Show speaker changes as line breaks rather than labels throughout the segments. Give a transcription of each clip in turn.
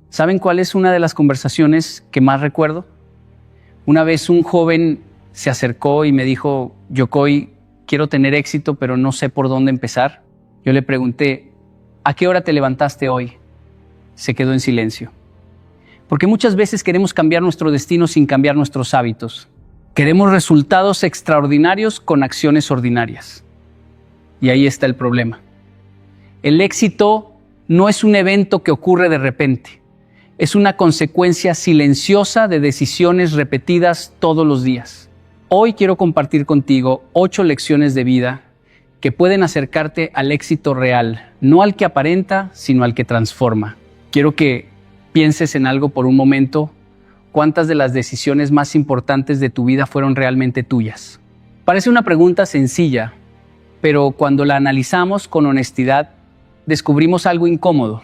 ¿Saben cuál es una de las conversaciones que más recuerdo? Una vez un joven se acercó y me dijo, Yokoi, quiero tener éxito, pero no sé por dónde empezar. Yo le pregunté, ¿a qué hora te levantaste hoy? Se quedó en silencio. Porque muchas veces queremos cambiar nuestro destino sin cambiar nuestros hábitos. Queremos resultados extraordinarios con acciones ordinarias. Y ahí está el problema. El éxito no es un evento que ocurre de repente. Es una consecuencia silenciosa de decisiones repetidas todos los días. Hoy quiero compartir contigo 8 lecciones de vida que pueden acercarte al éxito real, no al que aparenta, sino al que transforma. Quiero que pienses en algo por un momento. ¿Cuántas de las decisiones más importantes de tu vida fueron realmente tuyas? Parece una pregunta sencilla, pero cuando la analizamos con honestidad, descubrimos algo incómodo.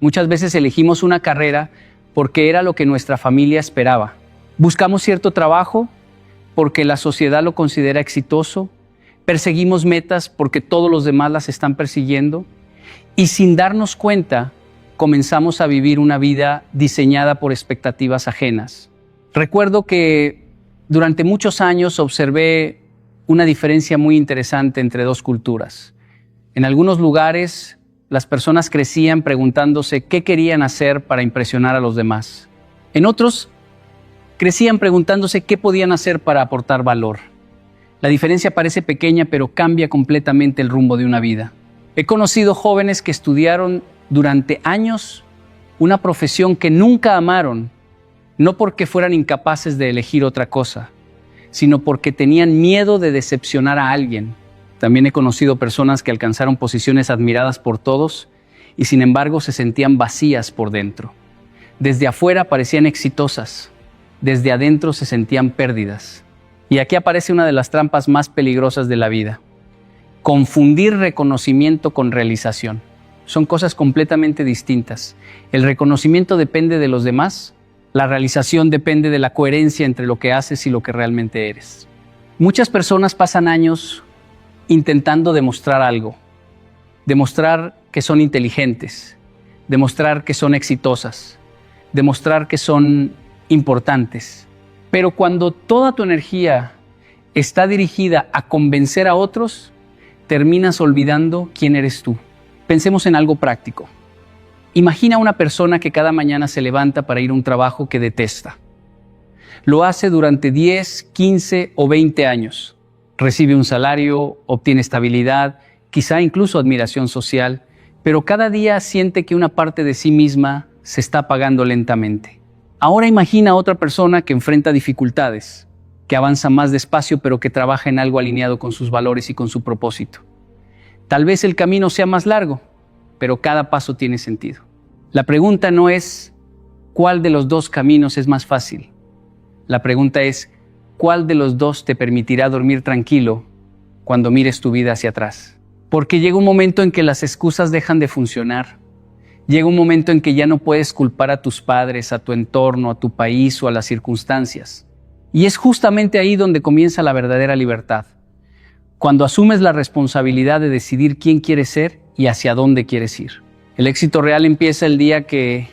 Muchas veces elegimos una carrera porque era lo que nuestra familia esperaba. Buscamos cierto trabajo porque la sociedad lo considera exitoso. Perseguimos metas porque todos los demás las están persiguiendo. Y sin darnos cuenta, comenzamos a vivir una vida diseñada por expectativas ajenas. Recuerdo que durante muchos años observé una diferencia muy interesante entre dos culturas. En algunos lugares, las personas crecían preguntándose qué querían hacer para impresionar a los demás. En otros, crecían preguntándose qué podían hacer para aportar valor. La diferencia parece pequeña, pero cambia completamente el rumbo de una vida. He conocido jóvenes que estudiaron durante años una profesión que nunca amaron, no porque fueran incapaces de elegir otra cosa, sino porque tenían miedo de decepcionar a alguien. También he conocido personas que alcanzaron posiciones admiradas por todos y sin embargo se sentían vacías por dentro. Desde afuera parecían exitosas, desde adentro se sentían pérdidas. Y aquí aparece una de las trampas más peligrosas de la vida: confundir reconocimiento con realización. Son cosas completamente distintas. El reconocimiento depende de los demás, la realización depende de la coherencia entre lo que haces y lo que realmente eres. Muchas personas pasan años intentando demostrar algo, demostrar que son inteligentes, demostrar que son exitosas, demostrar que son importantes. Pero cuando toda tu energía está dirigida a convencer a otros, terminas olvidando quién eres tú. Pensemos en algo práctico. Imagina una persona que cada mañana se levanta para ir a un trabajo que detesta. Lo hace durante 10, 15 o 20 años. Recibe un salario, obtiene estabilidad, quizá incluso admiración social, pero cada día siente que una parte de sí misma se está apagando lentamente. Ahora imagina a otra persona que enfrenta dificultades, que avanza más despacio, pero que trabaja en algo alineado con sus valores y con su propósito. Tal vez el camino sea más largo, pero cada paso tiene sentido. La pregunta no es ¿cuál de los dos caminos es más fácil? La pregunta es ¿cuál de los dos te permitirá dormir tranquilo cuando mires tu vida hacia atrás? Porque llega un momento en que las excusas dejan de funcionar. Llega un momento en que ya no puedes culpar a tus padres, a tu entorno, a tu país o a las circunstancias. Y es justamente ahí donde comienza la verdadera libertad. Cuando asumes la responsabilidad de decidir quién quieres ser y hacia dónde quieres ir. El éxito real empieza el día que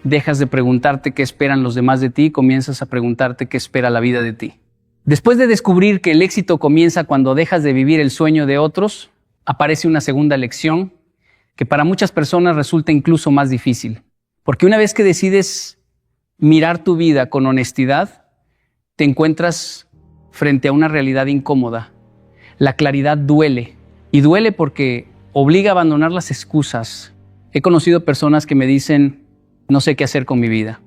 dejas de preguntarte qué esperan los demás de ti y comienzas a preguntarte qué espera la vida de ti. Después de descubrir que el éxito comienza cuando dejas de vivir el sueño de otros, aparece una segunda lección que para muchas personas resulta incluso más difícil. Porque una vez que decides mirar tu vida con honestidad, te encuentras frente a una realidad incómoda. La claridad duele, y duele porque obliga a abandonar las excusas. He conocido personas que me dicen, no sé qué hacer con mi vida.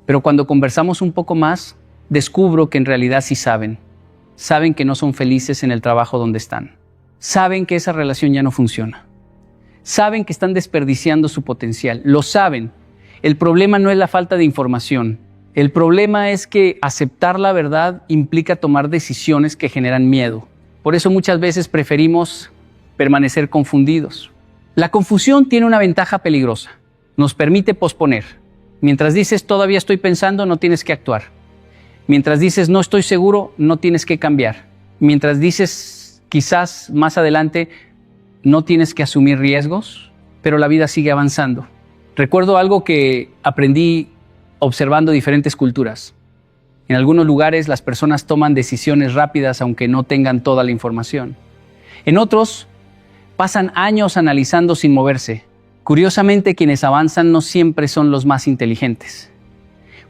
Pero cuando conversamos un poco más, descubro que en realidad sí saben. Saben que no son felices en el trabajo donde están. Saben que esa relación ya no funciona. Saben que están desperdiciando su potencial. Lo saben. El problema no es la falta de información. El problema es que aceptar la verdad implica tomar decisiones que generan miedo. Por eso muchas veces preferimos permanecer confundidos. La confusión tiene una ventaja peligrosa. Nos permite posponer. Mientras dices todavía estoy pensando, no tienes que actuar. Mientras dices no estoy seguro, no tienes que cambiar. Mientras dices quizás más adelante, no tienes que asumir riesgos, pero la vida sigue avanzando. Recuerdo algo que aprendí observando diferentes culturas. En algunos lugares las personas toman decisiones rápidas aunque no tengan toda la información. En otros, pasan años analizando sin moverse. Curiosamente, quienes avanzan no siempre son los más inteligentes.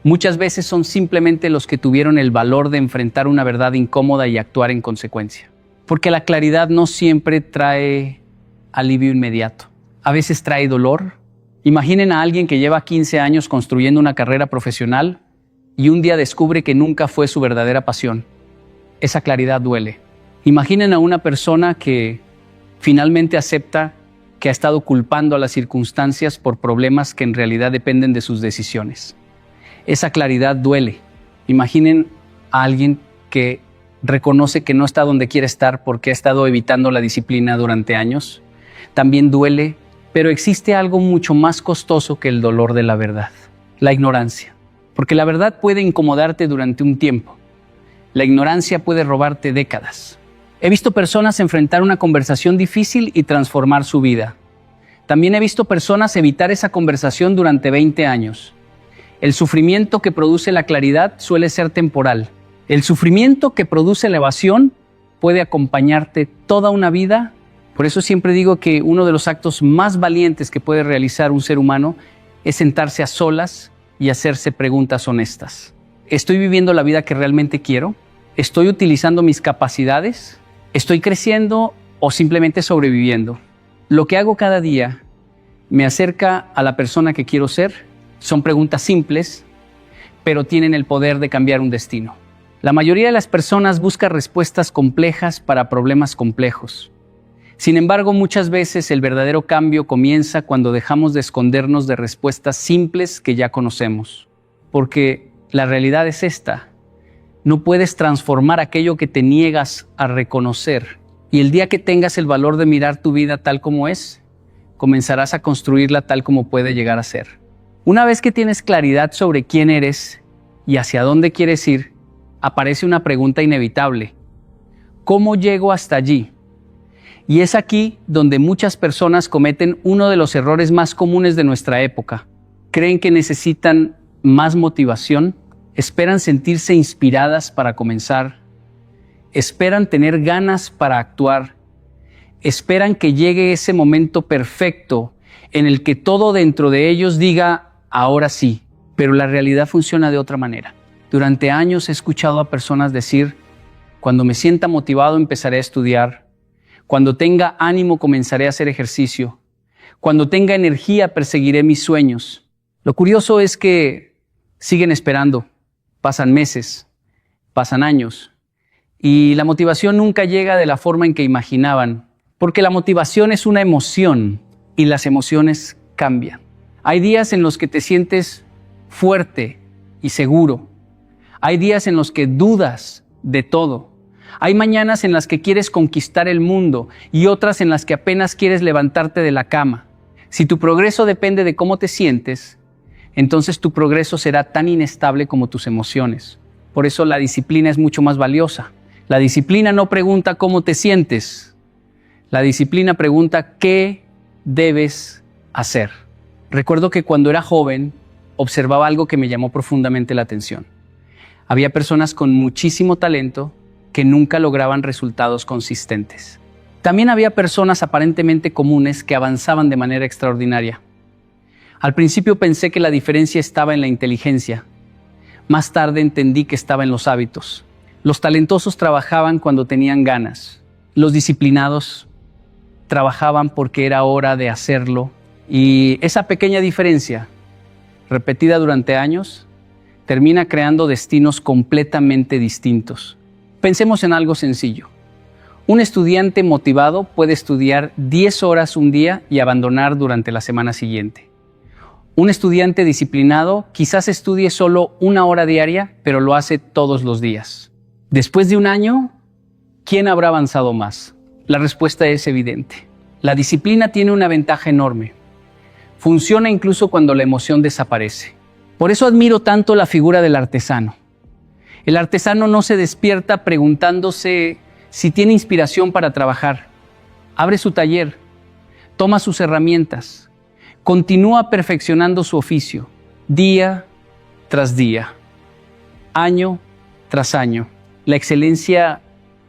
Muchas veces son simplemente los que tuvieron el valor de enfrentar una verdad incómoda y actuar en consecuencia. Porque la claridad no siempre trae alivio inmediato. A veces trae dolor. Imaginen a alguien que lleva 15 años construyendo una carrera profesional y un día descubre que nunca fue su verdadera pasión. Esa claridad duele. Imaginen a una persona que finalmente acepta que ha estado culpando a las circunstancias por problemas que en realidad dependen de sus decisiones. Esa claridad duele. Imaginen a alguien que reconoce que no está donde quiere estar porque ha estado evitando la disciplina durante años. También duele, pero existe algo mucho más costoso que el dolor de la verdad: la ignorancia. Porque la verdad puede incomodarte durante un tiempo. La ignorancia puede robarte décadas. He visto personas enfrentar una conversación difícil y transformar su vida. También he visto personas evitar esa conversación durante 20 años. El sufrimiento que produce la claridad suele ser temporal. El sufrimiento que produce la evasión puede acompañarte toda una vida. Por eso siempre digo que uno de los actos más valientes que puede realizar un ser humano es sentarse a solas y hacerse preguntas honestas. ¿Estoy viviendo la vida que realmente quiero? ¿Estoy utilizando mis capacidades? ¿Estoy creciendo o simplemente sobreviviendo? ¿Lo que hago cada día me acerca a la persona que quiero ser? Son preguntas simples, pero tienen el poder de cambiar un destino. La mayoría de las personas busca respuestas complejas para problemas complejos. Sin embargo, muchas veces el verdadero cambio comienza cuando dejamos de escondernos de respuestas simples que ya conocemos. Porque la realidad es esta: no puedes transformar aquello que te niegas a reconocer. Y el día que tengas el valor de mirar tu vida tal como es, comenzarás a construirla tal como puede llegar a ser. Una vez que tienes claridad sobre quién eres y hacia dónde quieres ir, aparece una pregunta inevitable: ¿cómo llego hasta allí? Y es aquí donde muchas personas cometen uno de los errores más comunes de nuestra época. Creen que necesitan más motivación, esperan sentirse inspiradas para comenzar, esperan tener ganas para actuar, esperan que llegue ese momento perfecto en el que todo dentro de ellos diga: ahora sí. Pero la realidad funciona de otra manera. Durante años he escuchado a personas decir: cuando me sienta motivado empezaré a estudiar, cuando tenga ánimo comenzaré a hacer ejercicio, cuando tenga energía perseguiré mis sueños. Lo curioso es que siguen esperando. Pasan meses, pasan años, y la motivación nunca llega de la forma en que imaginaban, porque la motivación es una emoción y las emociones cambian. Hay días en los que te sientes fuerte y seguro. Hay días en los que dudas de todo. Hay mañanas en las que quieres conquistar el mundo y otras en las que apenas quieres levantarte de la cama. Si tu progreso depende de cómo te sientes, entonces tu progreso será tan inestable como tus emociones. Por eso la disciplina es mucho más valiosa. La disciplina no pregunta cómo te sientes. La disciplina pregunta qué debes hacer. Recuerdo que cuando era joven observaba algo que me llamó profundamente la atención. Había personas con muchísimo talento que nunca lograban resultados consistentes. También había personas aparentemente comunes que avanzaban de manera extraordinaria. Al principio pensé que la diferencia estaba en la inteligencia. Más tarde entendí que estaba en los hábitos. Los talentosos trabajaban cuando tenían ganas. Los disciplinados trabajaban porque era hora de hacerlo. Y esa pequeña diferencia, repetida durante años, termina creando destinos completamente distintos. Pensemos en algo sencillo. Un estudiante motivado puede estudiar 10 horas un día y abandonar durante la semana siguiente. Un estudiante disciplinado quizás estudie solo 1 hora diaria, pero lo hace todos los días. Después de un año, ¿quién habrá avanzado más? La respuesta es evidente. La disciplina tiene una ventaja enorme. Funciona incluso cuando la emoción desaparece. Por eso admiro tanto la figura del artesano. El artesano no se despierta preguntándose si tiene inspiración para trabajar. Abre su taller, toma sus herramientas, Continúa perfeccionando su oficio, día tras día, año tras año. La excelencia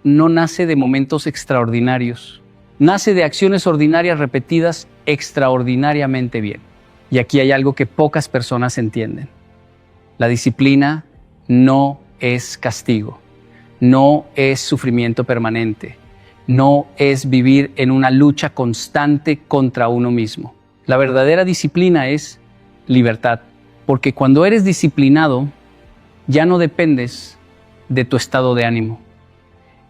no nace de momentos extraordinarios, nace de acciones ordinarias repetidas extraordinariamente bien. Y aquí hay algo que pocas personas entienden. La disciplina no es castigo, no es sufrimiento permanente, no es vivir en una lucha constante contra uno mismo. La verdadera disciplina es libertad, porque cuando eres disciplinado, ya no dependes de tu estado de ánimo,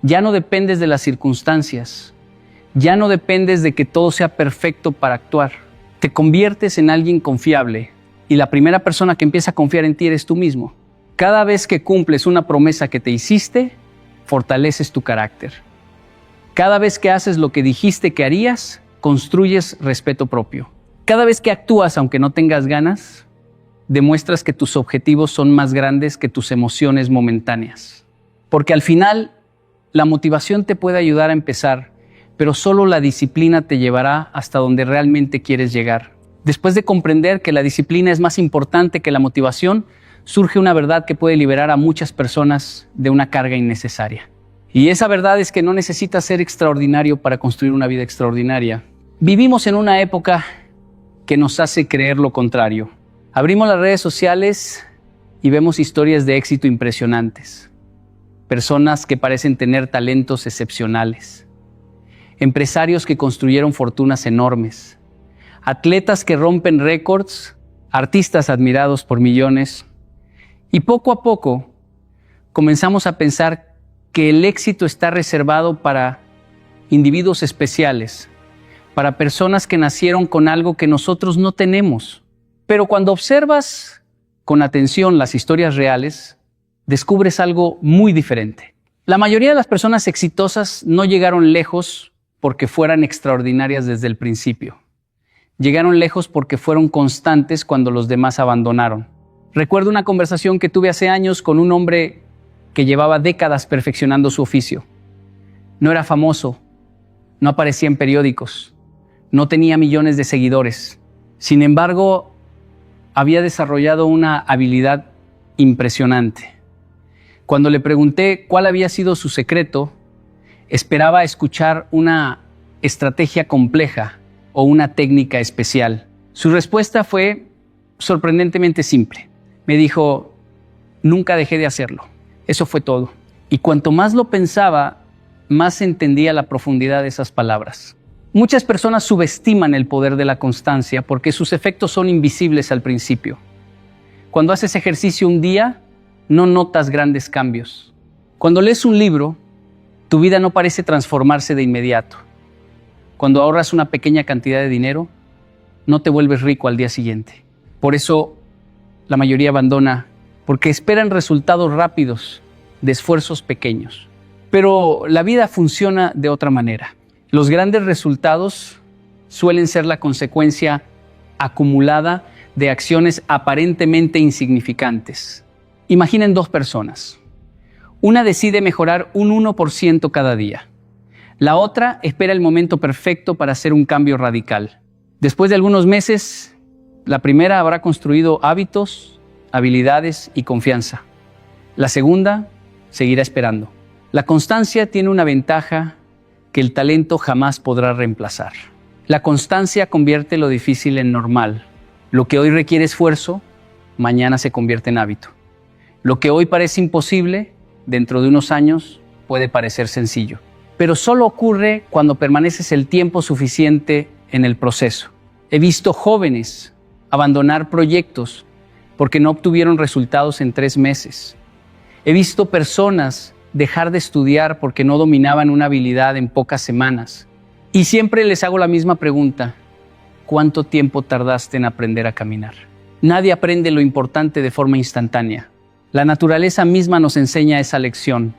ya no dependes de las circunstancias, ya no dependes de que todo sea perfecto para actuar. Te conviertes en alguien confiable y la primera persona que empieza a confiar en ti eres tú mismo. Cada vez que cumples una promesa que te hiciste, fortaleces tu carácter. Cada vez que haces lo que dijiste que harías, construyes respeto propio. Cada vez que actúas aunque no tengas ganas, demuestras que tus objetivos son más grandes que tus emociones momentáneas. Porque al final, la motivación te puede ayudar a empezar, pero solo la disciplina te llevará hasta donde realmente quieres llegar. Después de comprender que la disciplina es más importante que la motivación, surge una verdad que puede liberar a muchas personas de una carga innecesaria. Y esa verdad es que no necesitas ser extraordinario para construir una vida extraordinaria. Vivimos en una época que nos hace creer lo contrario. Abrimos las redes sociales y vemos historias de éxito impresionantes. Personas que parecen tener talentos excepcionales. Empresarios que construyeron fortunas enormes. Atletas que rompen récords. Artistas admirados por millones. Y poco a poco comenzamos a pensar que el éxito está reservado para individuos especiales, para personas que nacieron con algo que nosotros no tenemos. Pero cuando observas con atención las historias reales, descubres algo muy diferente. La mayoría de las personas exitosas no llegaron lejos porque fueran extraordinarias desde el principio. Llegaron lejos porque fueron constantes cuando los demás abandonaron. Recuerdo una conversación que tuve hace años con un hombre que llevaba décadas perfeccionando su oficio. No era famoso, no aparecía en periódicos, no tenía millones de seguidores. Sin embargo, había desarrollado una habilidad impresionante. Cuando le pregunté cuál había sido su secreto, esperaba escuchar una estrategia compleja o una técnica especial. Su respuesta fue sorprendentemente simple. Me dijo, nunca dejé de hacerlo. Eso fue todo. Y cuanto más lo pensaba, más entendía la profundidad de esas palabras. Muchas personas subestiman el poder de la constancia porque sus efectos son invisibles al principio. Cuando haces ejercicio un día, no notas grandes cambios. Cuando lees un libro, tu vida no parece transformarse de inmediato. Cuando ahorras una pequeña cantidad de dinero, no te vuelves rico al día siguiente. Por eso, la mayoría abandona, porque esperan resultados rápidos de esfuerzos pequeños. Pero la vida funciona de otra manera. Los grandes resultados suelen ser la consecuencia acumulada de acciones aparentemente insignificantes. Imaginen dos personas. Una decide mejorar un 1% cada día. La otra espera el momento perfecto para hacer un cambio radical. Después de algunos meses, la primera habrá construido hábitos, habilidades y confianza. La segunda seguirá esperando. La constancia tiene una ventaja que el talento jamás podrá reemplazar. La constancia convierte lo difícil en normal. Lo que hoy requiere esfuerzo, mañana se convierte en hábito. Lo que hoy parece imposible, dentro de unos años puede parecer sencillo. Pero solo ocurre cuando permaneces el tiempo suficiente en el proceso. He visto jóvenes abandonar proyectos porque no obtuvieron resultados en 3 meses. He visto personas dejar de estudiar porque no dominaban una habilidad en pocas semanas. Y siempre les hago la misma pregunta: ¿cuánto tiempo tardaste en aprender a caminar? Nadie aprende lo importante de forma instantánea. La naturaleza misma nos enseña esa lección.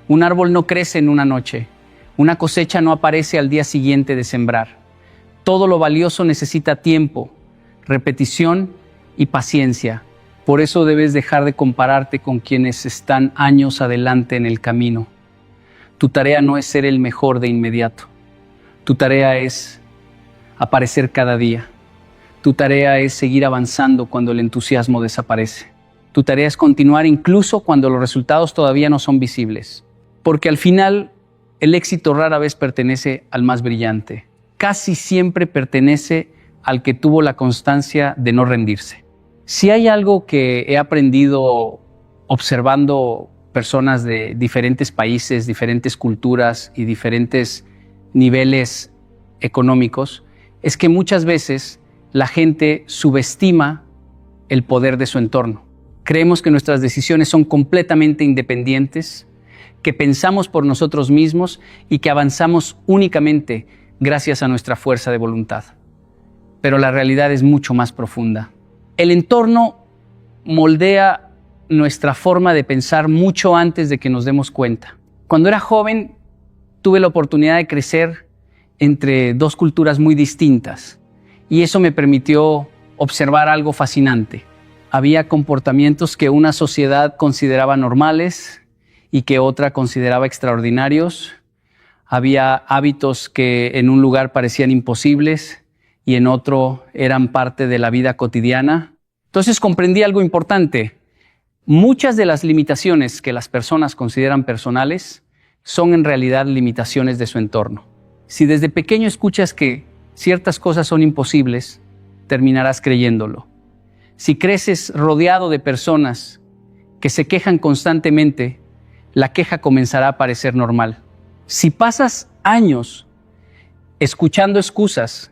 Un árbol no crece en una noche. Una cosecha no aparece al día siguiente de sembrar. Todo lo valioso necesita tiempo, repetición y paciencia. Por eso debes dejar de compararte con quienes están años adelante en el camino. Tu tarea no es ser el mejor de inmediato. Tu tarea es aparecer cada día. Tu tarea es seguir avanzando cuando el entusiasmo desaparece. Tu tarea es continuar incluso cuando los resultados todavía no son visibles. Porque al final, el éxito rara vez pertenece al más brillante. Casi siempre pertenece al que tuvo la constancia de no rendirse. Si hay algo que he aprendido observando personas de diferentes países, diferentes culturas y diferentes niveles económicos, es que muchas veces la gente subestima el poder de su entorno. Creemos que nuestras decisiones son completamente independientes, que pensamos por nosotros mismos y que avanzamos únicamente gracias a nuestra fuerza de voluntad. Pero la realidad es mucho más profunda. El entorno moldea nuestra forma de pensar mucho antes de que nos demos cuenta. Cuando era joven, tuve la oportunidad de crecer entre dos culturas muy distintas y eso me permitió observar algo fascinante. Había comportamientos que una sociedad consideraba normales y que otra consideraba extraordinarios. Había hábitos que en un lugar parecían imposibles y en otro eran parte de la vida cotidiana. Entonces comprendí algo importante. Muchas de las limitaciones que las personas consideran personales son en realidad limitaciones de su entorno. Si desde pequeño escuchas que ciertas cosas son imposibles, terminarás creyéndolo. Si creces rodeado de personas que se quejan constantemente, la queja comenzará a parecer normal. Si pasas años escuchando excusas,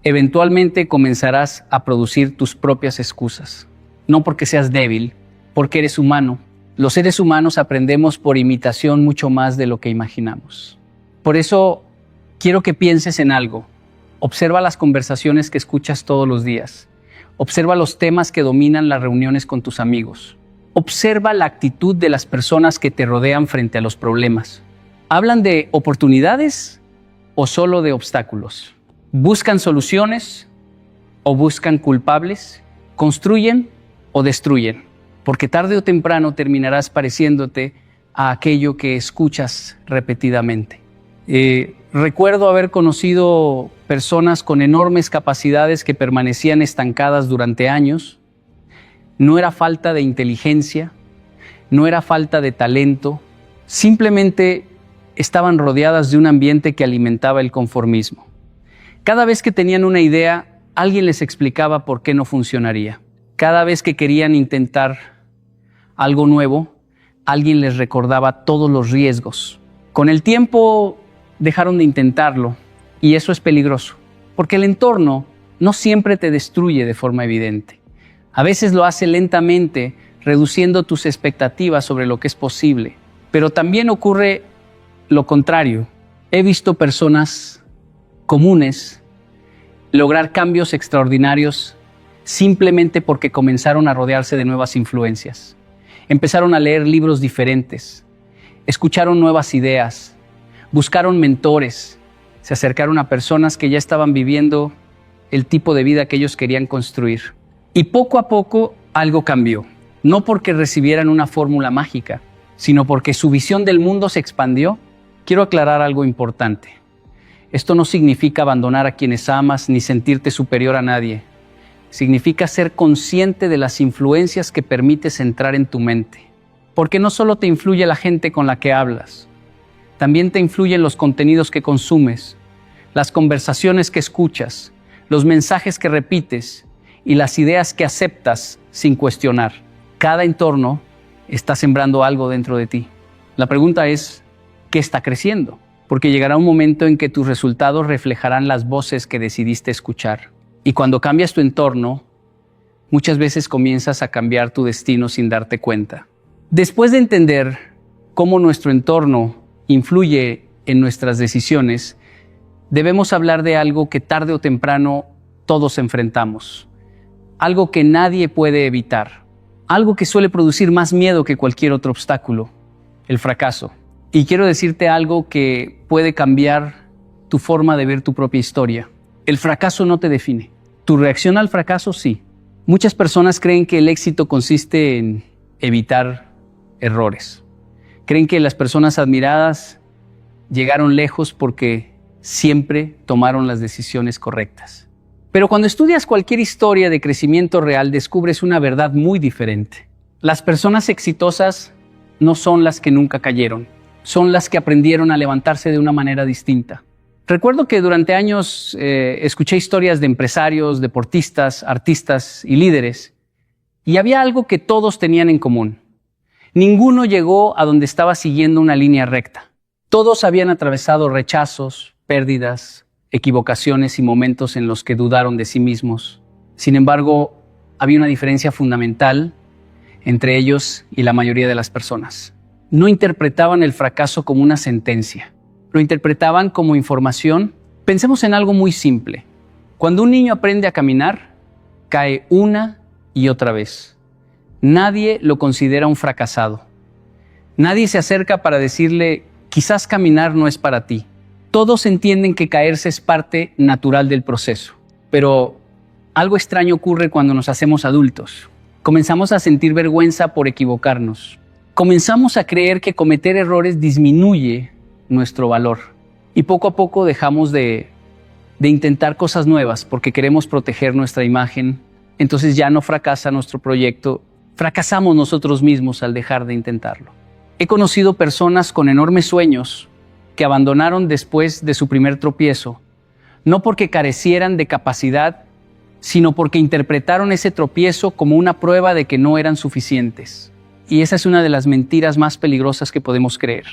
eventualmente comenzarás a producir tus propias excusas. No porque seas débil, porque eres humano. Los seres humanos aprendemos por imitación mucho más de lo que imaginamos. Por eso quiero que pienses en algo. Observa las conversaciones que escuchas todos los días. Observa los temas que dominan las reuniones con tus amigos. Observa la actitud de las personas que te rodean frente a los problemas. ¿Hablan de oportunidades o solo de obstáculos? ¿Buscan soluciones o buscan culpables? ¿Construyen o destruyen? Porque tarde o temprano terminarás pareciéndote a aquello que escuchas repetidamente. Recuerdo haber conocido personas con enormes capacidades que permanecían estancadas durante años. No era falta de inteligencia, no era falta de talento, simplemente estaban rodeadas de un ambiente que alimentaba el conformismo. Cada vez que tenían una idea, alguien les explicaba por qué no funcionaría. Cada vez que querían intentar algo nuevo, alguien les recordaba todos los riesgos. Con el tiempo dejaron de intentarlo y eso es peligroso, porque el entorno no siempre te destruye de forma evidente. A veces lo hace lentamente, reduciendo tus expectativas sobre lo que es posible. Pero también ocurre lo contrario. He visto personas comunes lograr cambios extraordinarios simplemente porque comenzaron a rodearse de nuevas influencias. Empezaron a leer libros diferentes, escucharon nuevas ideas, buscaron mentores, se acercaron a personas que ya estaban viviendo el tipo de vida que ellos querían construir. Y poco a poco algo cambió, no porque recibieran una fórmula mágica, sino porque su visión del mundo se expandió. Quiero aclarar algo importante. Esto no significa abandonar a quienes amas ni sentirte superior a nadie. Significa ser consciente de las influencias que permites entrar en tu mente. Porque no solo te influye la gente con la que hablas, también te influyen los contenidos que consumes, las conversaciones que escuchas, los mensajes que repites y las ideas que aceptas sin cuestionar. Cada entorno está sembrando algo dentro de ti. La pregunta es, ¿qué está creciendo? Porque llegará un momento en que tus resultados reflejarán las voces que decidiste escuchar. Y cuando cambias tu entorno, muchas veces comienzas a cambiar tu destino sin darte cuenta. Después de entender cómo nuestro entorno influye en nuestras decisiones, debemos hablar de algo que tarde o temprano todos enfrentamos. Algo que nadie puede evitar. Algo que suele producir más miedo que cualquier otro obstáculo. El fracaso. Y quiero decirte algo que puede cambiar tu forma de ver tu propia historia. El fracaso no te define. Tu reacción al fracaso sí. Muchas personas creen que el éxito consiste en evitar errores. Creen que las personas admiradas llegaron lejos porque siempre tomaron las decisiones correctas. Pero cuando estudias cualquier historia de crecimiento real, descubres una verdad muy diferente. Las personas exitosas no son las que nunca cayeron, son las que aprendieron a levantarse de una manera distinta. Recuerdo que durante años escuché historias de empresarios, deportistas, artistas y líderes, y había algo que todos tenían en común. Ninguno llegó a donde estaba siguiendo una línea recta. Todos habían atravesado rechazos, pérdidas, equivocaciones y momentos en los que dudaron de sí mismos. Sin embargo, había una diferencia fundamental entre ellos y la mayoría de las personas. No interpretaban el fracaso como una sentencia, lo interpretaban como información. Pensemos en algo muy simple. Cuando un niño aprende a caminar, cae una y otra vez. Nadie lo considera un fracasado. Nadie se acerca para decirle, quizás caminar no es para ti. Todos entienden que caerse es parte natural del proceso. Pero algo extraño ocurre cuando nos hacemos adultos. Comenzamos a sentir vergüenza por equivocarnos. Comenzamos a creer que cometer errores disminuye nuestro valor. Y poco a poco dejamos de intentar cosas nuevas porque queremos proteger nuestra imagen. Entonces ya no fracasa nuestro proyecto. Fracasamos nosotros mismos al dejar de intentarlo. He conocido personas con enormes sueños que abandonaron después de su primer tropiezo, no porque carecieran de capacidad, sino porque interpretaron ese tropiezo como una prueba de que no eran suficientes. Y esa es una de las mentiras más peligrosas que podemos creer.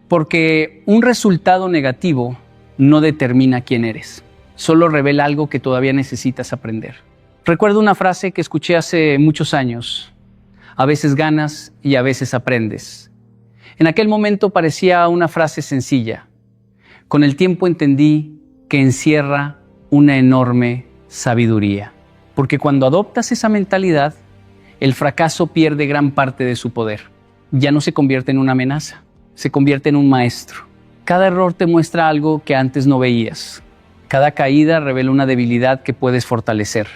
Porque un resultado negativo no determina quién eres, solo revela algo que todavía necesitas aprender. Recuerdo una frase que escuché hace muchos años: a veces ganas y a veces aprendes. En aquel momento parecía una frase sencilla. Con el tiempo entendí que encierra una enorme sabiduría. Porque cuando adoptas esa mentalidad, el fracaso pierde gran parte de su poder. Ya no se convierte en una amenaza, se convierte en un maestro. Cada error te muestra algo que antes no veías. Cada caída revela una debilidad que puedes fortalecer.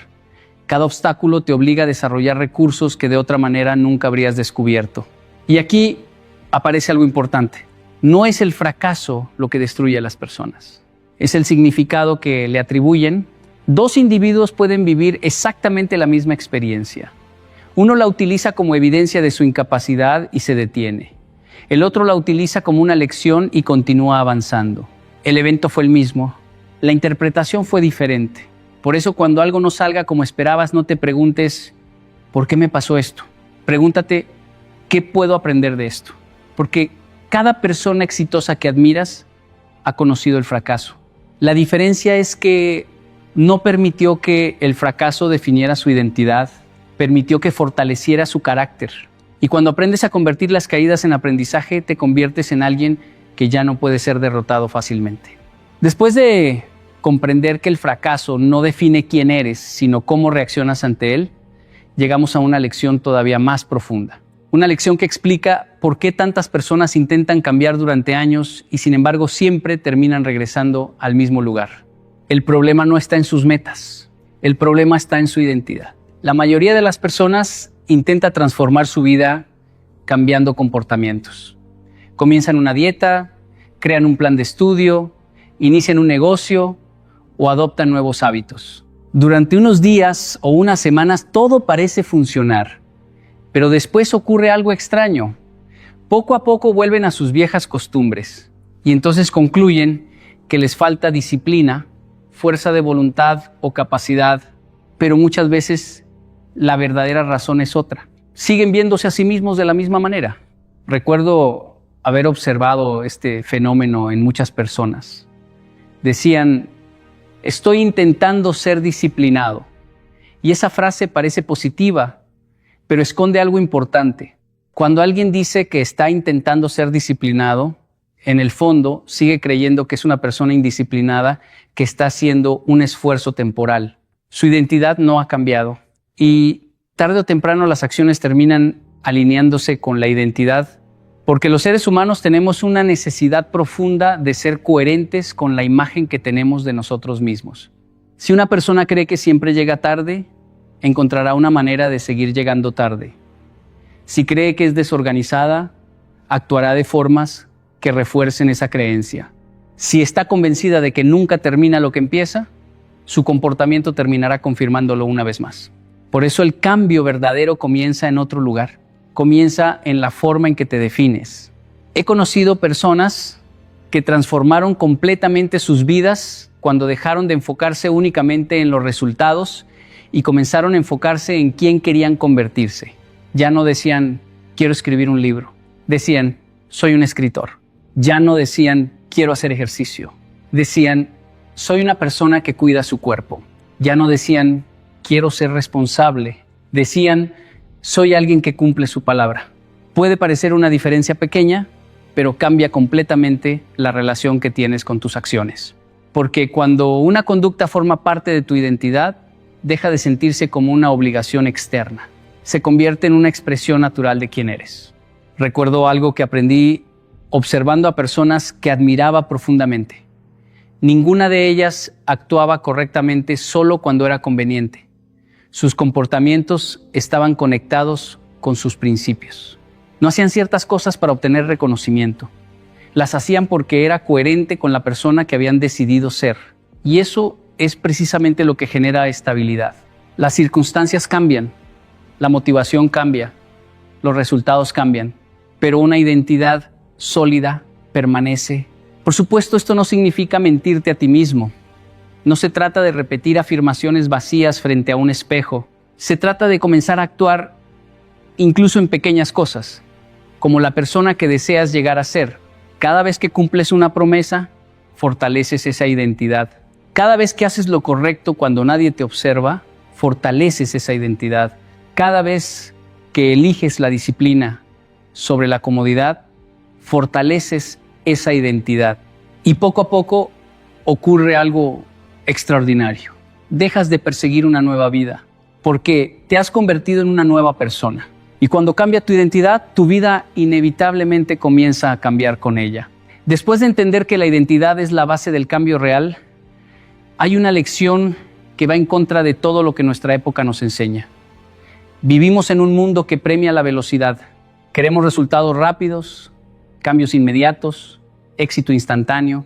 Cada obstáculo te obliga a desarrollar recursos que de otra manera nunca habrías descubierto. Y aquí aparece algo importante. No es el fracaso lo que destruye a las personas. Es el significado que le atribuyen. Dos individuos pueden vivir exactamente la misma experiencia. Uno la utiliza como evidencia de su incapacidad y se detiene. El otro la utiliza como una lección y continúa avanzando. El evento fue el mismo. La interpretación fue diferente. Por eso cuando algo no salga como esperabas, no te preguntes, ¿por qué me pasó esto? Pregúntate, ¿qué puedo aprender de esto? Porque cada persona exitosa que admiras ha conocido el fracaso. La diferencia es que no permitió que el fracaso definiera su identidad, permitió que fortaleciera su carácter. Y cuando aprendes a convertir las caídas en aprendizaje, te conviertes en alguien que ya no puede ser derrotado fácilmente. Después de comprender que el fracaso no define quién eres, sino cómo reaccionas ante él, llegamos a una lección todavía más profunda. Una lección que explica por qué tantas personas intentan cambiar durante años y sin embargo siempre terminan regresando al mismo lugar. El problema no está en sus metas, el problema está en su identidad. La mayoría de las personas intenta transformar su vida cambiando comportamientos. Comienzan una dieta, crean un plan de estudio, inician un negocio o adoptan nuevos hábitos. Durante unos días o unas semanas todo parece funcionar. Pero después ocurre algo extraño. Poco a poco vuelven a sus viejas costumbres y entonces concluyen que les falta disciplina, fuerza de voluntad o capacidad, pero muchas veces la verdadera razón es otra. Siguen viéndose a sí mismos de la misma manera. Recuerdo haber observado este fenómeno en muchas personas. Decían, estoy intentando ser disciplinado. Y esa frase parece positiva, pero esconde algo importante. Cuando alguien dice que está intentando ser disciplinado, en el fondo sigue creyendo que es una persona indisciplinada que está haciendo un esfuerzo temporal. Su identidad no ha cambiado y tarde o temprano las acciones terminan alineándose con la identidad, porque los seres humanos tenemos una necesidad profunda de ser coherentes con la imagen que tenemos de nosotros mismos. Si una persona cree que siempre llega tarde, encontrará una manera de seguir llegando tarde. Si cree que es desorganizada, actuará de formas que refuercen esa creencia. Si está convencida de que nunca termina lo que empieza, su comportamiento terminará confirmándolo una vez más. Por eso el cambio verdadero comienza en otro lugar. Comienza en la forma en que te defines. He conocido personas que transformaron completamente sus vidas cuando dejaron de enfocarse únicamente en los resultados y comenzaron a enfocarse en quién querían convertirse. Ya no decían, quiero escribir un libro. Decían, soy un escritor. Ya no decían, quiero hacer ejercicio. Decían, soy una persona que cuida su cuerpo. Ya no decían, quiero ser responsable. Decían, soy alguien que cumple su palabra. Puede parecer una diferencia pequeña, pero cambia completamente la relación que tienes con tus acciones. Porque cuando una conducta forma parte de tu identidad, deja de sentirse como una obligación externa. Se convierte en una expresión natural de quién eres. Recuerdo algo que aprendí observando a personas que admiraba profundamente. Ninguna de ellas actuaba correctamente solo cuando era conveniente. Sus comportamientos estaban conectados con sus principios. No hacían ciertas cosas para obtener reconocimiento. Las hacían porque era coherente con la persona que habían decidido ser. Y eso es precisamente lo que genera estabilidad. Las circunstancias cambian, la motivación cambia, los resultados cambian, pero una identidad sólida permanece. Por supuesto, esto no significa mentirte a ti mismo. No se trata de repetir afirmaciones vacías frente a un espejo. Se trata de comenzar a actuar incluso en pequeñas cosas, como la persona que deseas llegar a ser. Cada vez que cumples una promesa, fortaleces esa identidad. Cada vez que haces lo correcto cuando nadie te observa, fortaleces esa identidad. Cada vez que eliges la disciplina sobre la comodidad, fortaleces esa identidad. Y poco a poco ocurre algo extraordinario. Dejas de perseguir una nueva vida porque te has convertido en una nueva persona. Y cuando cambia tu identidad, tu vida inevitablemente comienza a cambiar con ella. Después de entender que la identidad es la base del cambio real, hay una lección que va en contra de todo lo que nuestra época nos enseña. Vivimos en un mundo que premia la velocidad. Queremos resultados rápidos, cambios inmediatos, éxito instantáneo.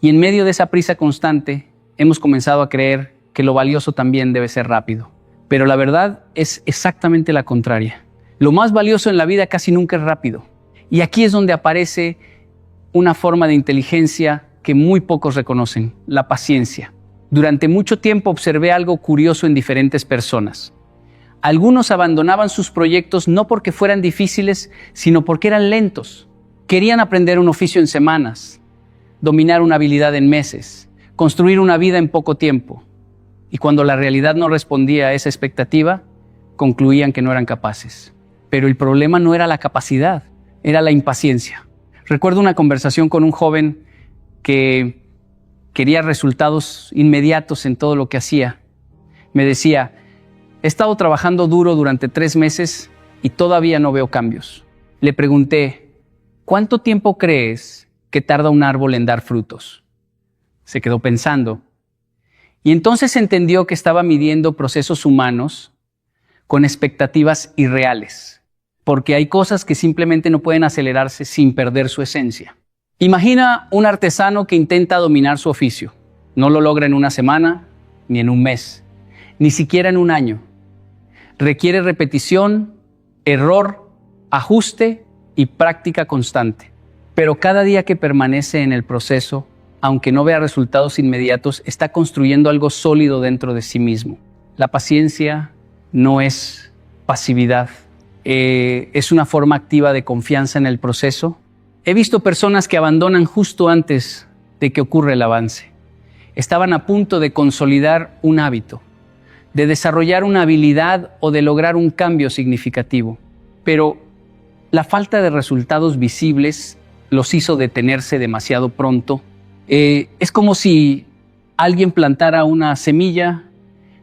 Y en medio de esa prisa constante, hemos comenzado a creer que lo valioso también debe ser rápido. Pero la verdad es exactamente la contraria. Lo más valioso en la vida casi nunca es rápido. Y aquí es donde aparece una forma de inteligencia que muy pocos reconocen, la paciencia. Durante mucho tiempo observé algo curioso en diferentes personas. Algunos abandonaban sus proyectos no porque fueran difíciles, sino porque eran lentos. Querían aprender un oficio en semanas, dominar una habilidad en meses, construir una vida en poco tiempo. Y cuando la realidad no respondía a esa expectativa, concluían que no eran capaces. Pero el problema no era la capacidad, era la impaciencia. Recuerdo una conversación con un joven que quería resultados inmediatos en todo lo que hacía. Me decía, he estado trabajando duro durante 3 meses y todavía no veo cambios. Le pregunté, ¿cuánto tiempo crees que tarda un árbol en dar frutos? Se quedó pensando. Y entonces entendió que estaba midiendo procesos humanos con expectativas irreales, porque hay cosas que simplemente no pueden acelerarse sin perder su esencia. Imagina un artesano que intenta dominar su oficio. No lo logra en una semana, ni en un mes, ni siquiera en un año. Requiere repetición, error, ajuste y práctica constante. Pero cada día que permanece en el proceso, aunque no vea resultados inmediatos, está construyendo algo sólido dentro de sí mismo. La paciencia no es pasividad, es una forma activa de confianza en el proceso. He visto personas que abandonan justo antes de que ocurra el avance. Estaban a punto de consolidar un hábito, de desarrollar una habilidad o de lograr un cambio significativo. Pero la falta de resultados visibles los hizo detenerse demasiado pronto. Es como si alguien plantara una semilla,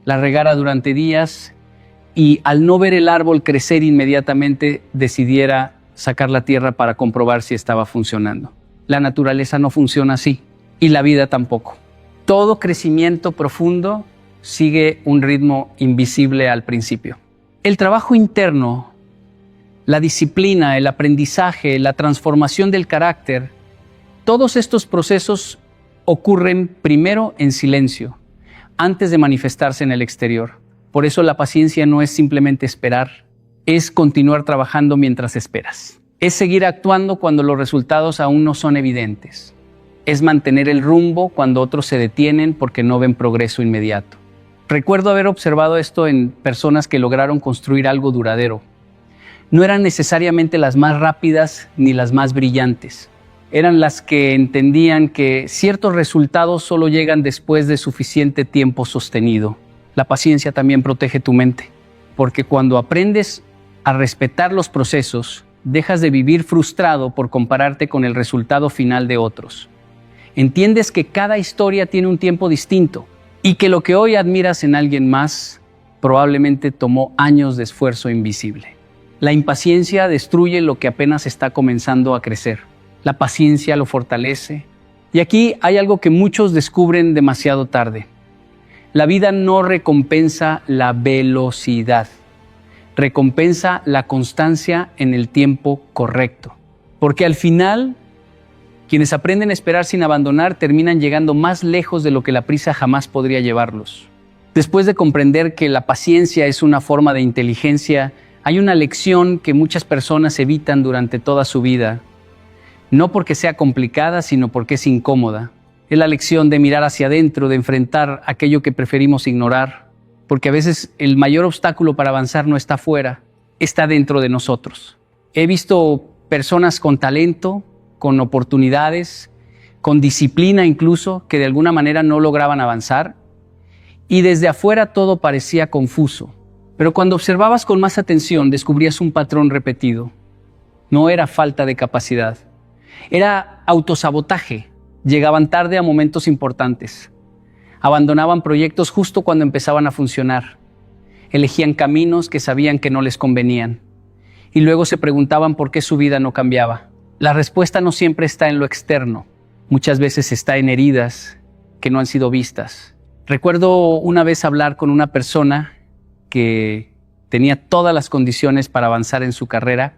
la regara durante días y al no ver el árbol crecer inmediatamente decidiera sacar la tierra para comprobar si estaba funcionando. La naturaleza no funciona así y la vida tampoco. Todo crecimiento profundo sigue un ritmo invisible al principio. El trabajo interno, la disciplina, el aprendizaje, la transformación del carácter, todos estos procesos ocurren primero en silencio, antes de manifestarse en el exterior. Por eso la paciencia no es simplemente esperar, es continuar trabajando mientras esperas. Es seguir actuando cuando los resultados aún no son evidentes. Es mantener el rumbo cuando otros se detienen porque no ven progreso inmediato. Recuerdo haber observado esto en personas que lograron construir algo duradero. No eran necesariamente las más rápidas ni las más brillantes. Eran las que entendían que ciertos resultados solo llegan después de suficiente tiempo sostenido. La paciencia también protege tu mente, porque cuando aprendes a respetar los procesos, dejas de vivir frustrado por compararte con el resultado final de otros. Entiendes que cada historia tiene un tiempo distinto y que lo que hoy admiras en alguien más probablemente tomó años de esfuerzo invisible. La impaciencia destruye lo que apenas está comenzando a crecer. La paciencia lo fortalece. Y aquí hay algo que muchos descubren demasiado tarde. La vida no recompensa la velocidad, recompensa la constancia en el tiempo correcto. Porque al final, quienes aprenden a esperar sin abandonar terminan llegando más lejos de lo que la prisa jamás podría llevarlos. Después de comprender que la paciencia es una forma de inteligencia, hay una lección que muchas personas evitan durante toda su vida. No porque sea complicada, sino porque es incómoda. Es la lección de mirar hacia adentro, de enfrentar aquello que preferimos ignorar, porque a veces el mayor obstáculo para avanzar no está afuera, está dentro de nosotros. He visto personas con talento, con oportunidades, con disciplina incluso, que de alguna manera no lograban avanzar, y desde afuera todo parecía confuso. Pero cuando observabas con más atención, descubrías un patrón repetido. No era falta de capacidad, era autosabotaje. Llegaban tarde a momentos importantes. Abandonaban proyectos justo cuando empezaban a funcionar. Elegían caminos que sabían que no les convenían. Y luego se preguntaban por qué su vida no cambiaba. La respuesta no siempre está en lo externo. Muchas veces está en heridas que no han sido vistas. Recuerdo una vez hablar con una persona que tenía todas las condiciones para avanzar en su carrera,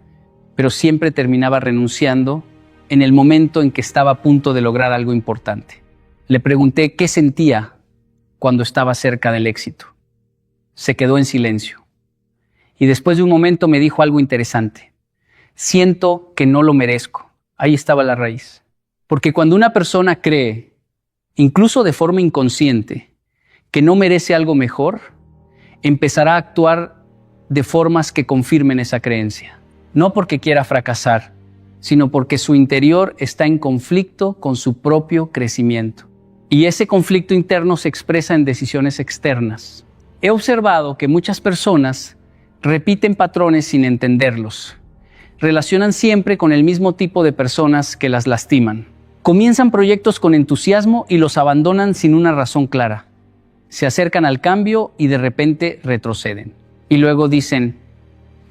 pero siempre terminaba renunciando en el momento en que estaba a punto de lograr algo importante. Le pregunté qué sentía cuando estaba cerca del éxito. Se quedó en silencio. Y después de un momento me dijo algo interesante. Siento que no lo merezco. Ahí estaba la raíz. Porque cuando una persona cree, incluso de forma inconsciente, que no merece algo mejor, empezará a actuar de formas que confirmen esa creencia. No porque quiera fracasar, sino porque su interior está en conflicto con su propio crecimiento. Y ese conflicto interno se expresa en decisiones externas. He observado que muchas personas repiten patrones sin entenderlos. Relacionan siempre con el mismo tipo de personas que las lastiman. Comienzan proyectos con entusiasmo y los abandonan sin una razón clara. Se acercan al cambio y de repente retroceden. Y luego dicen,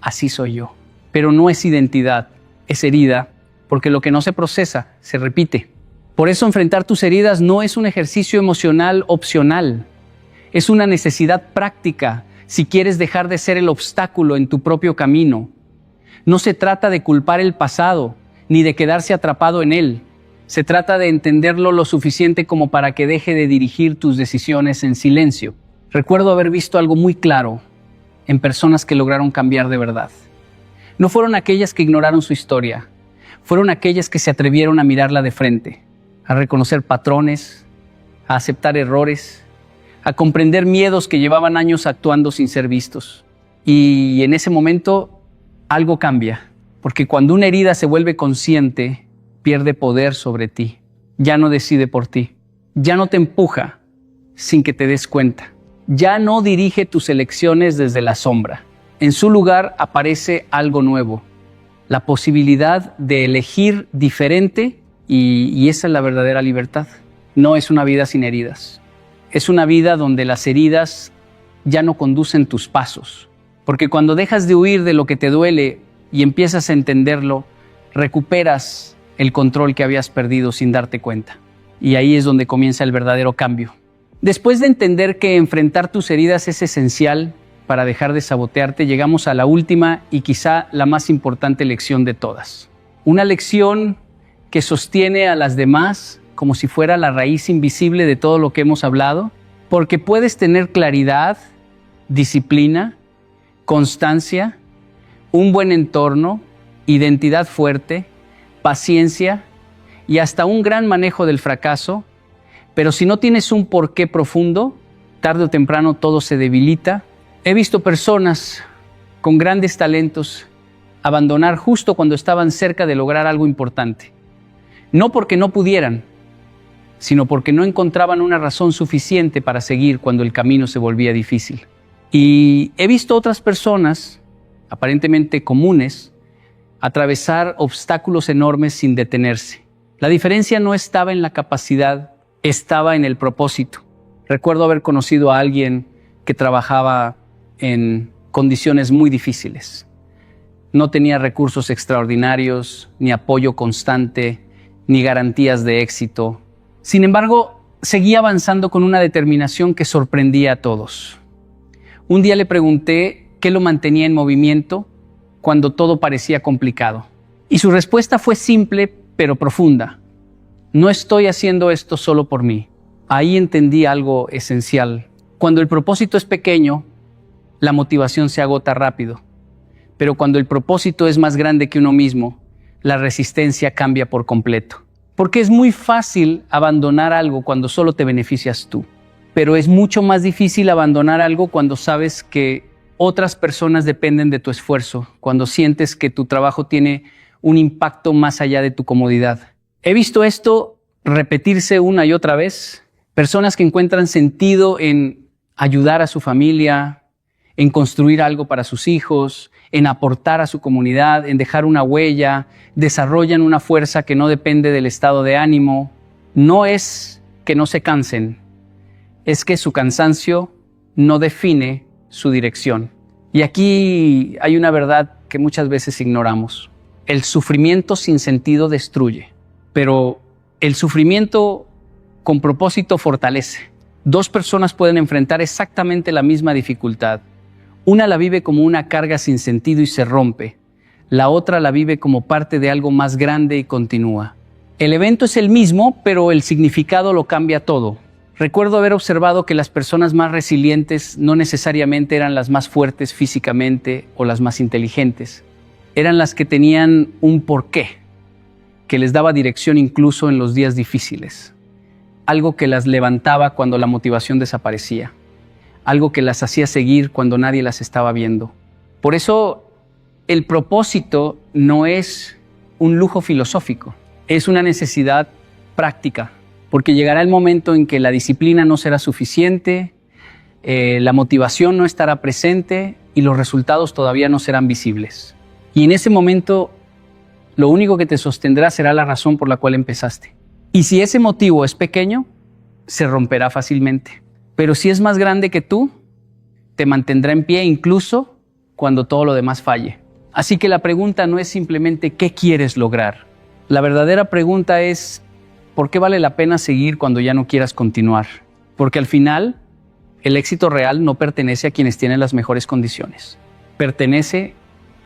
así soy yo. Pero no es identidad, es herida, porque lo que no se procesa se repite. Por eso enfrentar tus heridas no es un ejercicio emocional opcional. Es una necesidad práctica si quieres dejar de ser el obstáculo en tu propio camino. No se trata de culpar el pasado, ni de quedarse atrapado en él. Se trata de entenderlo lo suficiente como para que deje de dirigir tus decisiones en silencio. Recuerdo haber visto algo muy claro en personas que lograron cambiar de verdad. No fueron aquellas que ignoraron su historia, fueron aquellas que se atrevieron a mirarla de frente, a reconocer patrones, a aceptar errores, a comprender miedos que llevaban años actuando sin ser vistos. Y en ese momento algo cambia, porque cuando una herida se vuelve consciente, pierde poder sobre ti. Ya no decide por ti, ya no te empuja sin que te des cuenta. Ya no dirige tus elecciones desde la sombra. En su lugar aparece algo nuevo, la posibilidad de elegir diferente y esa es la verdadera libertad. No es una vida sin heridas. Es una vida donde las heridas ya no conducen tus pasos. Porque cuando dejas de huir de lo que te duele y empiezas a entenderlo, recuperas el control que habías perdido sin darte cuenta. Y ahí es donde comienza el verdadero cambio. Después de entender que enfrentar tus heridas es esencial para dejar de sabotearte, llegamos a la última y quizá la más importante lección de todas. Una lección que sostiene a las demás como si fuera la raíz invisible de todo lo que hemos hablado, Porque puedes tener claridad, disciplina, constancia, un buen entorno, identidad fuerte, paciencia y hasta un gran manejo del fracaso, pero si no tienes un porqué profundo, tarde o temprano todo se debilita. He visto personas con grandes talentos abandonar justo cuando estaban cerca de lograr algo importante. No porque no pudieran, sino porque no encontraban una razón suficiente para seguir cuando el camino se volvía difícil. Y he visto otras personas, aparentemente comunes, atravesar obstáculos enormes sin detenerse. La diferencia no estaba en la capacidad, estaba en el propósito. Recuerdo haber conocido a alguien que trabajaba en condiciones muy difíciles. No tenía recursos extraordinarios, ni apoyo constante, ni garantías de éxito. Sin embargo, seguía avanzando con una determinación que sorprendía a todos. Un día le pregunté qué lo mantenía en movimiento cuando todo parecía complicado. Y su respuesta fue simple pero profunda. No estoy haciendo esto solo por mí. Ahí entendí algo esencial. Cuando el propósito es pequeño, la motivación se agota rápido. Pero cuando el propósito es más grande que uno mismo, la resistencia cambia por completo. Porque es muy fácil abandonar algo cuando solo te beneficias tú. Pero es mucho más difícil abandonar algo cuando sabes que otras personas dependen de tu esfuerzo, cuando sientes que tu trabajo tiene un impacto más allá de tu comodidad. He visto esto repetirse una y otra vez. Personas que encuentran sentido en ayudar a su familia, en construir algo para sus hijos, en aportar a su comunidad, en dejar una huella, desarrollan una fuerza que no depende del estado de ánimo. No es que no se cansen, es que su cansancio no define su dirección. Y aquí hay una verdad que muchas veces ignoramos. El sufrimiento sin sentido destruye, pero el sufrimiento con propósito fortalece. Dos personas pueden enfrentar exactamente la misma dificultad. Una la vive como una carga sin sentido y se rompe. La otra la vive como parte de algo más grande y continúa. El evento es el mismo, pero el significado lo cambia todo. Recuerdo haber observado que las personas más resilientes no necesariamente eran las más fuertes físicamente o las más inteligentes. Eran las que tenían un porqué, que les daba dirección incluso en los días difíciles. Algo que las levantaba cuando la motivación desaparecía. Algo que las hacía seguir cuando nadie las estaba viendo. Por eso, el propósito no es un lujo filosófico, es una necesidad práctica. Porque llegará el momento en que la disciplina no será suficiente, la motivación no estará presente y los resultados todavía no serán visibles. Y en ese momento, lo único que te sostendrá será la razón por la cual empezaste. Y si ese motivo es pequeño, se romperá fácilmente. Pero si es más grande que tú, te mantendrá en pie incluso cuando todo lo demás falle. Así que la pregunta no es simplemente ¿qué quieres lograr? La verdadera pregunta es ¿por qué vale la pena seguir cuando ya no quieras continuar? Porque al final, el éxito real no pertenece a quienes tienen las mejores condiciones. Pertenece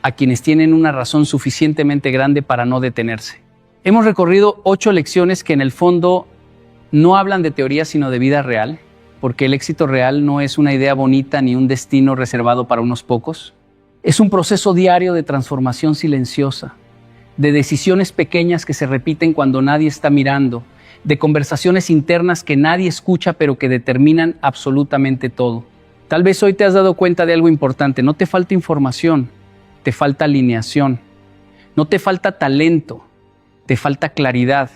a quienes tienen una razón suficientemente grande para no detenerse. Hemos recorrido 8 lecciones que en el fondo no hablan de teoría sino de vida real, porque el éxito real no es una idea bonita ni un destino reservado para unos pocos. Es un proceso diario de transformación silenciosa, de decisiones pequeñas que se repiten cuando nadie está mirando, de conversaciones internas que nadie escucha pero que determinan absolutamente todo. Tal vez hoy te has dado cuenta de algo importante. No te falta información, te falta alineación. No te falta talento, te falta claridad.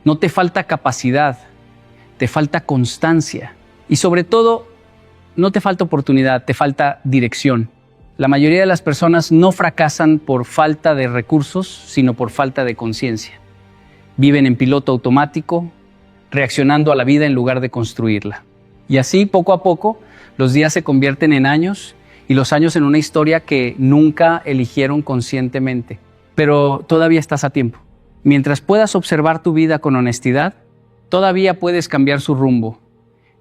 No te falta capacidad, te falta constancia. Y sobre todo, no te falta oportunidad, te falta dirección. La mayoría de las personas no fracasan por falta de recursos, sino por falta de conciencia. Viven en piloto automático, reaccionando a la vida en lugar de construirla. Y así, poco a poco, los días se convierten en años y los años en una historia que nunca eligieron conscientemente. Pero todavía estás a tiempo. Mientras puedas observar tu vida con honestidad, todavía puedes cambiar su rumbo.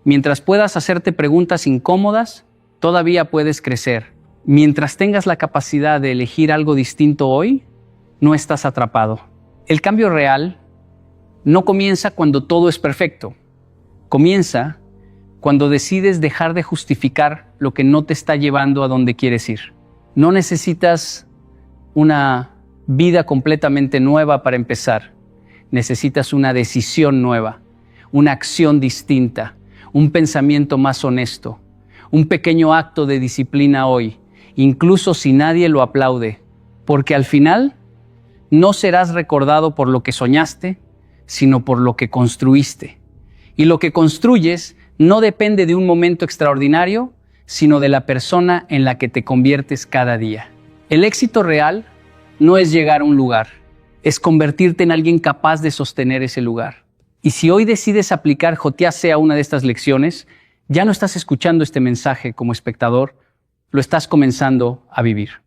Mientras puedas hacerte preguntas incómodas, todavía puedes crecer. Mientras tengas la capacidad de elegir algo distinto hoy, no estás atrapado. El cambio real no comienza cuando todo es perfecto. Comienza cuando decides dejar de justificar lo que no te está llevando a donde quieres ir. No necesitas una vida completamente nueva para empezar. Necesitas una decisión nueva, una acción distinta, un pensamiento más honesto, un pequeño acto de disciplina hoy, incluso si nadie lo aplaude, porque al final no serás recordado por lo que soñaste, sino por lo que construiste. Y lo que construyes no depende de un momento extraordinario, sino de la persona en la que te conviertes cada día. El éxito real no es llegar a un lugar, es convertirte en alguien capaz de sostener ese lugar. Y si hoy decides aplicar JTAC a una de estas lecciones, ya no estás escuchando este mensaje como espectador, lo estás comenzando a vivir.